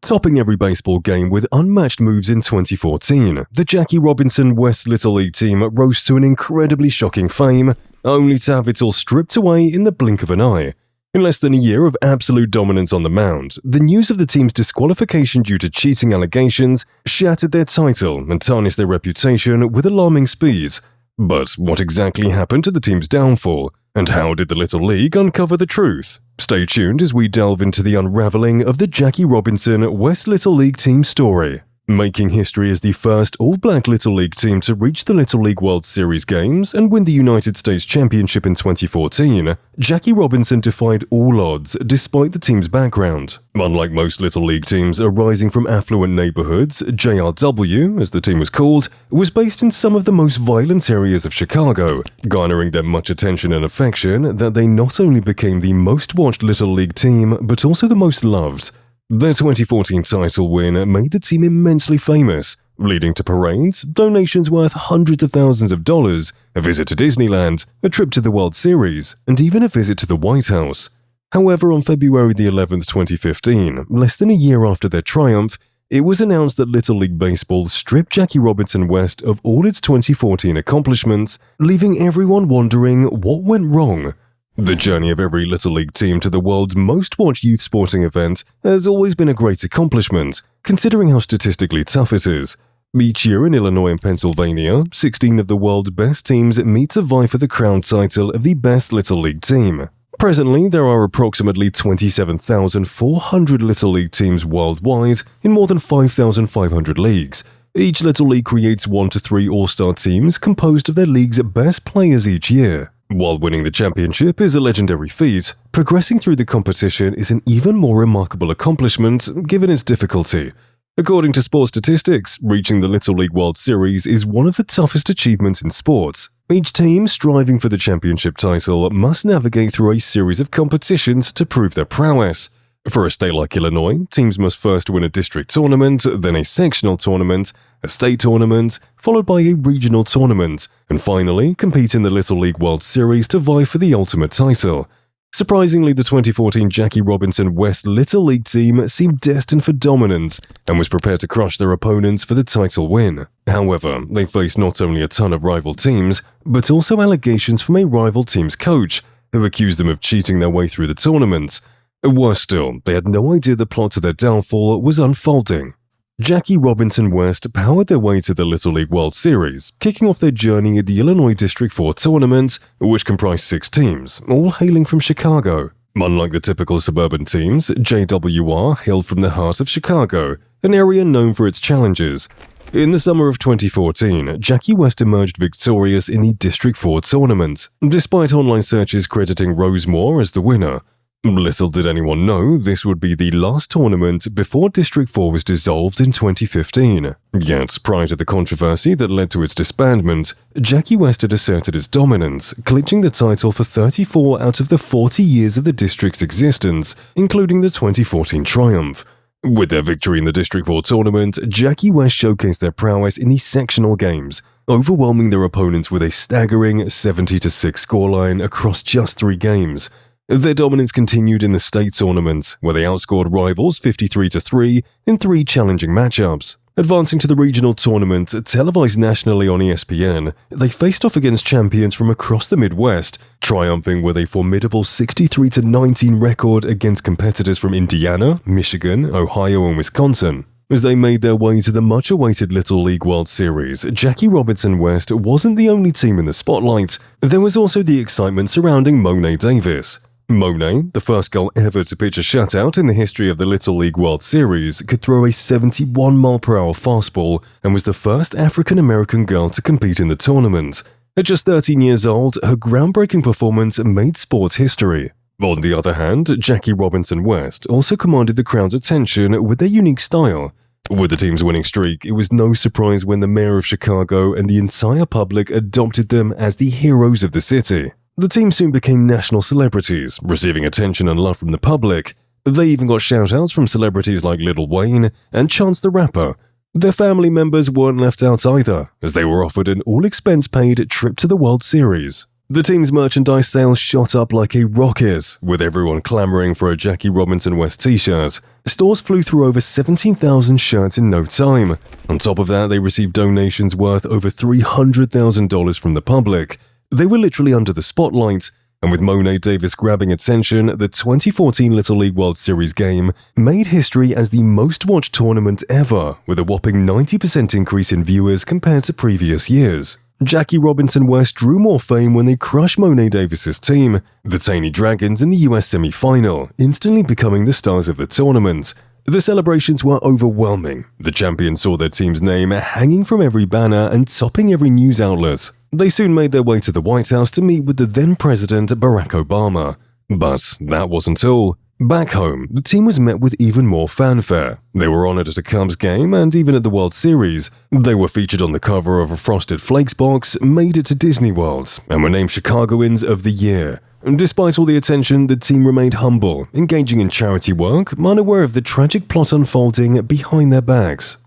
Topping every baseball game with unmatched moves in 2014, the Jackie Robinson West Little League team rose to an incredibly shocking fame, only to have it all stripped away in the blink of an eye. In less than a year of absolute dominance on the mound, the news of the team's disqualification due to cheating allegations shattered their title and tarnished their reputation with alarming speed. But what exactly happened to the team's downfall, and how did the Little League uncover the truth? Stay tuned as we delve into the unraveling of the Jackie Robinson West Little League team story. Making history as the first all-black Little League team to reach the Little League World Series games and win the United States Championship in 2014, Jackie Robinson defied all odds despite the team's background. Unlike most Little League teams arising from affluent neighborhoods, JRW, as the team was called, was based in some of the most violent areas of Chicago, garnering them much attention and affection that they not only became the most-watched Little League team, but also the most loved. Their 2014 title win made the team immensely famous, leading to parades, donations worth hundreds of thousands of dollars, a visit to Disneyland, a trip to the World Series, and even a visit to the White House. However, on February the 11th, 2015, less than a year after their triumph, it was announced that Little League Baseball stripped Jackie Robinson West of all its 2014 accomplishments, leaving everyone wondering what went wrong. The journey of every Little League team to the world's most-watched youth sporting event has always been a great accomplishment, considering how statistically tough it is. Each year in Illinois and Pennsylvania, 16 of the world's best teams meet to vie for the crown title of the best Little League team. Presently, there are approximately 27,400 Little League teams worldwide in more than 5,500 leagues. Each Little League creates 1 to 3 all-star teams composed of their league's best players each year. While winning the championship is a legendary feat, progressing through the competition is an even more remarkable accomplishment given its difficulty. According to sports statistics, reaching the Little League World Series is one of the toughest achievements in sports. Each team striving for the championship title must navigate through a series of competitions to prove their prowess. For a state like Illinois, teams must first win a district tournament, then a sectional tournament, a state tournament, followed by a regional tournament, and finally compete in the Little League World Series to vie for the ultimate title. Surprisingly, the 2014 Jackie Robinson West Little League team seemed destined for dominance and was prepared to crush their opponents for the title win. However, they faced not only a ton of rival teams, but also allegations from a rival team's coach, who accused them of cheating their way through the tournament. Worse still, they had no idea the plot to their downfall was unfolding. Jackie Robinson West powered their way to the Little League World Series, kicking off their journey at the Illinois District 4 tournament, which comprised 6 teams, all hailing from Chicago. Unlike the typical suburban teams, JWR hailed from the heart of Chicago, an area known for its challenges. In the summer of 2014, Jackie West emerged victorious in the District 4 tournament, despite online searches crediting Rosemore as the winner. Little did anyone know this would be the last tournament before District 4 was dissolved in 2015. Yet, prior to the controversy that led to its disbandment, Jackie West had asserted its dominance, clinching the title for 34 out of the 40 years of the district's existence, including the 2014 triumph. With their victory in the District 4 tournament, Jackie West showcased their prowess in the sectional games, overwhelming their opponents with a staggering 70-6 scoreline across just 3 games. Their dominance continued in the state tournament, where they outscored rivals 53-3 in 3 challenging matchups. Advancing to the regional tournament, televised nationally on ESPN, they faced off against champions from across the Midwest, triumphing with a formidable 63-19 record against competitors from Indiana, Michigan, Ohio, and Wisconsin. As they made their way to the much-awaited Little League World Series, Jackie Robinson West wasn't the only team in the spotlight. There was also the excitement surrounding Monet Davis. Monet, the first girl ever to pitch a shutout in the history of the Little League World Series, could throw a 71-mile-per-hour fastball and was the first African-American girl to compete in the tournament. At just 13 years old, her groundbreaking performance made sports history. On the other hand, Jackie Robinson West also commanded the crowd's attention with their unique style. With the team's winning streak, it was no surprise when the mayor of Chicago and the entire public adopted them as the heroes of the city. The team soon became national celebrities, receiving attention and love from the public. They even got shout-outs from celebrities like Lil Wayne and Chance the Rapper. Their family members weren't left out either, as they were offered an all-expense-paid trip to the World Series. The team's merchandise sales shot up like a rocket, with everyone clamoring for a Jackie Robinson West t-shirt. Stores flew through over 17,000 shirts in no time. On top of that, they received donations worth over $300,000 from the public. They were literally under the spotlight, and with Monet Davis grabbing attention, the 2014 Little League World Series game made history as the most-watched tournament ever, with a whopping 90% increase in viewers compared to previous years. Jackie Robinson West drew more fame when they crushed Monet Davis's team, the Taney Dragons, in the US semi-final, instantly becoming the stars of the tournament. The celebrations were overwhelming. The champions saw their team's name hanging from every banner and topping every news outlet. They soon made their way to the White House to meet with the then-President Barack Obama. But that wasn't all. Back home, the team was met with even more fanfare. They were honored at a Cubs game and even at the World Series. They were featured on the cover of a Frosted Flakes box, made it to Disney World, and were named Chicagoans of the Year. Despite all the attention, the team remained humble, engaging in charity work, unaware of the tragic plot unfolding behind their backs.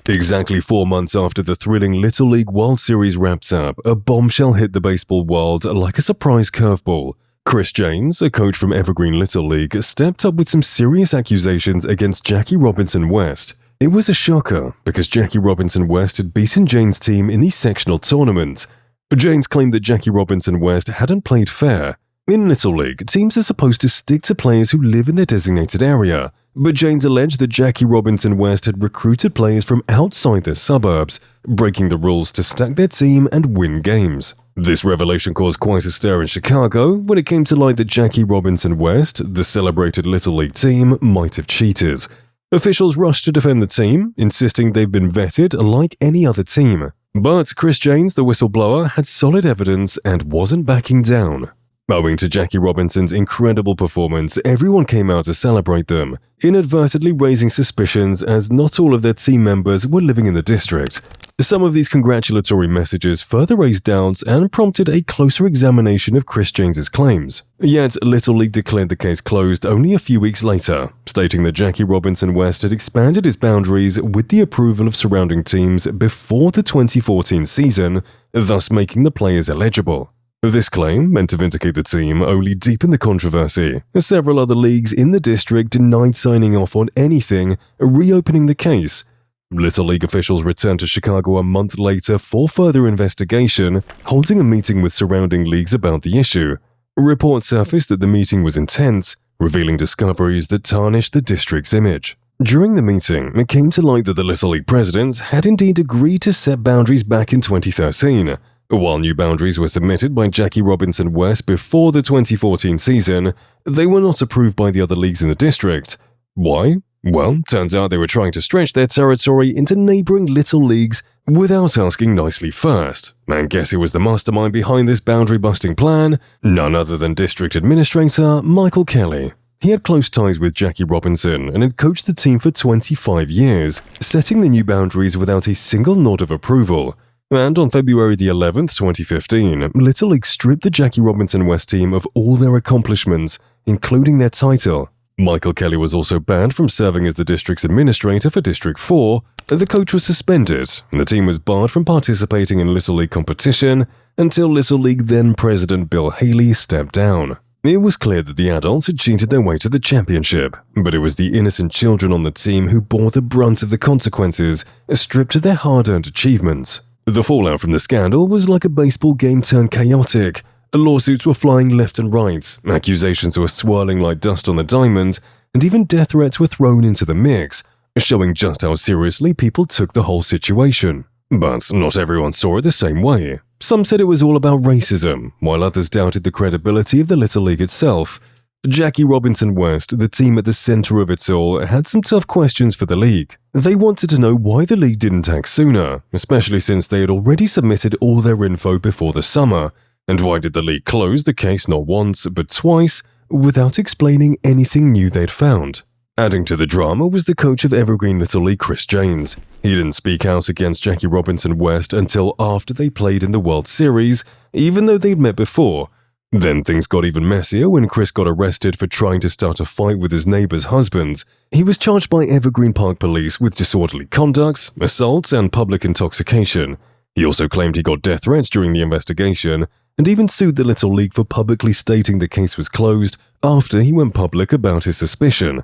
Exactly 4 months after the thrilling Little League World Series wrapped up, a bombshell hit the baseball world like a surprise curveball. Chris Janes, a coach from Evergreen Little League, stepped up with some serious accusations against Jackie Robinson West. It was a shocker because Jackie Robinson West had beaten Janes' team in the sectional tournament. Janes claimed that Jackie Robinson West hadn't played fair. In Little League, teams are supposed to stick to players who live in their designated area, but Janes alleged that Jackie Robinson West had recruited players from outside their suburbs, breaking the rules to stack their team and win games. This revelation caused quite a stir in Chicago when it came to light that Jackie Robinson West, the celebrated Little League team, might have cheated. Officials rushed to defend the team, insisting they've been vetted like any other team. But Chris Janes, the whistleblower, had solid evidence and wasn't backing down. Owing to Jackie Robinson's incredible performance, everyone came out to celebrate them, inadvertently raising suspicions as not all of their team members were living in the district. Some of these congratulatory messages further raised doubts and prompted a closer examination of Chris Janes's claims. Yet, Little League declared the case closed only a few weeks later, stating that Jackie Robinson West had expanded his boundaries with the approval of surrounding teams before the 2014 season, thus making the players eligible. This claim, meant to vindicate the team, only deepened the controversy, as several other leagues in the district denied signing off on anything, reopening the case. Little League officials returned to Chicago a month later for further investigation, holding a meeting with surrounding leagues about the issue. Reports surfaced that the meeting was intense, revealing discoveries that tarnished the district's image. During the meeting, it came to light that the Little League president had indeed agreed to set boundaries back in 2013. While new boundaries were submitted by Jackie Robinson West before the 2014 season, they were not approved by the other leagues in the district. Why? Well, turns out they were trying to stretch their territory into neighboring little leagues without asking nicely first. And guess who was the mastermind behind this boundary-busting plan? None other than District Administrator Michael Kelly. He had close ties with Jackie Robinson and had coached the team for 25 years, setting the new boundaries without a single nod of approval. And on February the 11th, 2015, Little League stripped the Jackie Robinson West team of all their accomplishments, including their title. Michael Kelly was also banned from serving as the district's administrator for District 4, the coach was suspended, and the team was barred from participating in Little League competition until Little League then-president Bill Haley stepped down. It was clear that the adults had cheated their way to the championship, but it was the innocent children on the team who bore the brunt of the consequences, stripped of their hard-earned achievements. The fallout from the scandal was like a baseball game turned chaotic. Lawsuits were flying left and right, accusations were swirling like dust on the diamond, and even death threats were thrown into the mix, showing just how seriously people took the whole situation. But not everyone saw it the same way. Some said it was all about racism, while others doubted the credibility of the Little League itself. Jackie Robinson West, the team at the center of it all, had some tough questions for the league. They wanted to know why the league didn't act sooner, especially since they had already submitted all their info before the summer. And why did the league close the case not once, but twice, without explaining anything new they'd found? Adding to the drama was the coach of Evergreen Little League, Chris Janes. He didn't speak out against Jackie Robinson West until after they played in the World Series, even though they'd met before. Then things got even messier when Chris got arrested for trying to start a fight with his neighbor's husband. He was charged by Evergreen Park Police with disorderly conduct, assault, and public intoxication. He also claimed he got death threats during the investigation, and even sued the Little League for publicly stating the case was closed after he went public about his suspicion.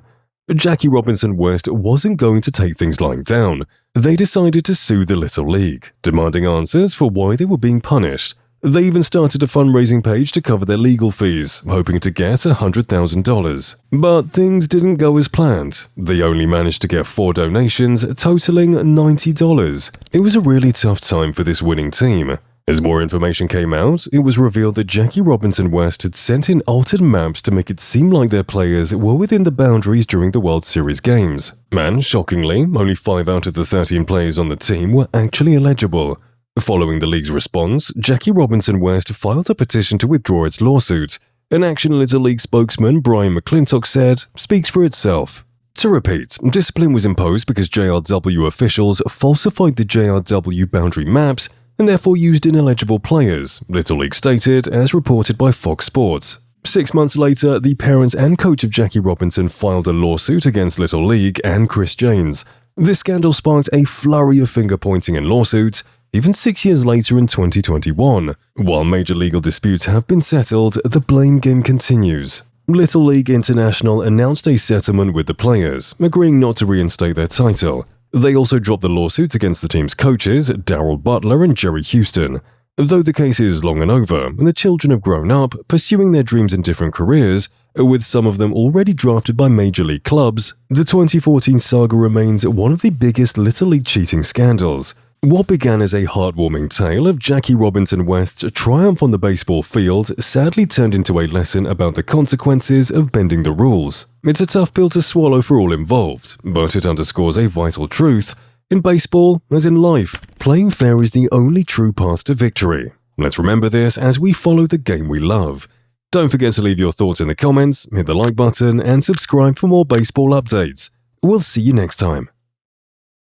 Jackie Robinson West wasn't going to take things lying down. They decided to sue the Little League, demanding answers for why they were being punished. They even started a fundraising page to cover their legal fees, hoping to get $100,000. But things didn't go as planned. They only managed to get 4 donations, totaling $90. It was a really tough time for this winning team. As more information came out, it was revealed that Jackie Robinson West had sent in altered maps to make it seem like their players were within the boundaries during the World Series games. And shockingly, only 5 out of the 13 players on the team were actually eligible. Following the league's response, Jackie Robinson West filed a petition to withdraw its lawsuit. An Action Little League spokesman, Brian McClintock, said, "Speaks for itself." To repeat, discipline was imposed because JRW officials falsified the JRW boundary maps and therefore used ineligible players, Little League stated, as reported by Fox Sports. 6 months later, the parents and coach of Jackie Robinson filed a lawsuit against Little League and Chris Janes. This scandal sparked a flurry of finger-pointing and lawsuits, even 6 years later in 2021. While major legal disputes have been settled, the blame game continues. Little League International announced a settlement with the players, agreeing not to reinstate their title. They also dropped the lawsuits against the team's coaches, Darryl Butler and Jerry Houston. Though the case is long and over, and the children have grown up, pursuing their dreams in different careers, with some of them already drafted by major league clubs, the 2014 saga remains one of the biggest Little League cheating scandals. What began as a heartwarming tale of Jackie Robinson West's triumph on the baseball field sadly turned into a lesson about the consequences of bending the rules. It's a tough pill to swallow for all involved, but it underscores a vital truth. In baseball, as in life, playing fair is the only true path to victory. Let's remember this as we follow the game we love. Don't forget to leave your thoughts in the comments, hit the like button, and subscribe for more baseball updates. We'll see you next time.